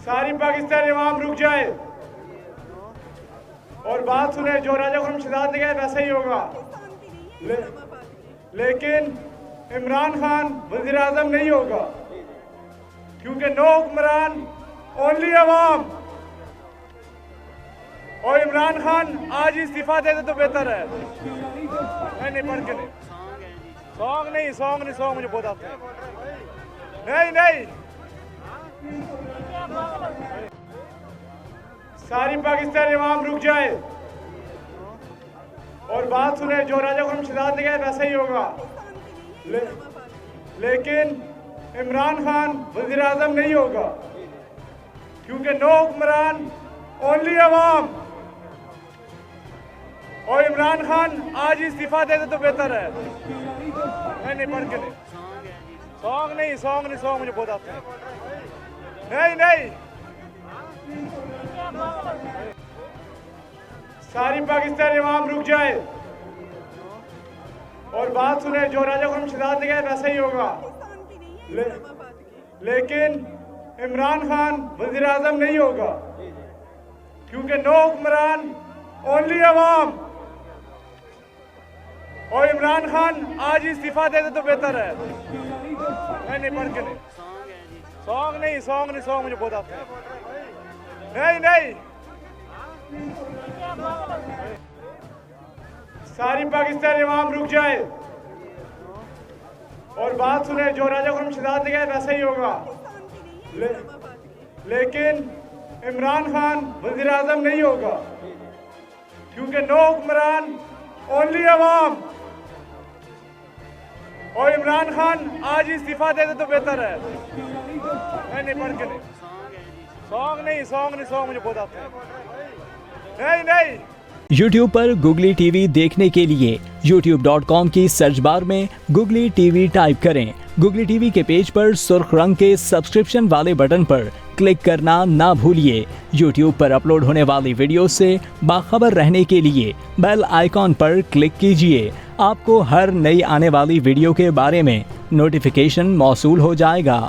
सारी पाकिस्तान इमाम रुक जाए और बात सुने। जो राजा खुर्रम शहजाद ने कहा वैसा ही होगा, लेकिन इमरान खान वजीर आजम नहीं होगा, क्योंकि नो हुक्मरान ओनली अवाम। और इमरान खान आज ही इस्तीफा दे दे तो बेहतर है। नहीं पढ़ के नहीं, सॉन्ग मुझे बहुत आते हैं। नहीं सारी पाकिस्तान इमाम रुक जाए और बात सुने। जो राजा खुर्रम शहजाद ने कहा वैसा ही होगा, लेकिन इमरान खान वजीर आजम नहीं होगा, क्योंकि नो हुक्मरान ओनली अवाम। और इमरान खान आज ही इस्तीफा दे दे तो बेहतर है। नहीं पढ़ के नहीं, सॉन्ग मुझे बहुत आते हैं। नहीं सारी पाकिस्तान इमाम रुक जाए और बात सुने। जो राजा खुर्रम शहजाद ने कहा वैसा ही होगा, लेकिन इमरान खान वजीर आजम नहीं होगा, क्योंकि नो हुक्मरान ओनली अवाम। और इमरान खान आज ही इस्तीफा दे दे तो बेहतर है। नहीं पढ़ के नहीं, सॉन्ग मुझे बहुत आते हैं। नहीं सारी पाकिस्तान इमाम रुक जाए और बात सुने। जो राजा खुर्रम शहजाद ने कहा वैसा ही होगा, लेकिन इमरान खान वजीर आजम नहीं होगा, क्योंकि नो हुक्मरान ओनली अवाम। और इमरान खान आज ही इस्तीफा दे दे तो बेहतर है। नहीं पढ़ के नहीं, सॉन्ग मुझे बहुत आते हैं। नहीं YouTube पर Googly TV देखने के लिए youtube.com की सर्च बार में Googly TV टाइप करें। Googly TV के पेज पर सुर्ख रंग के सब्सक्रिप्शन वाले बटन पर क्लिक करना ना भूलिए। YouTube पर अपलोड होने वाली वीडियो से बाखबर रहने के लिए बेल आइकॉन पर क्लिक कीजिए। आपको हर नई आने वाली वीडियो के बारे में नोटिफिकेशन मौसूल हो जाएगा।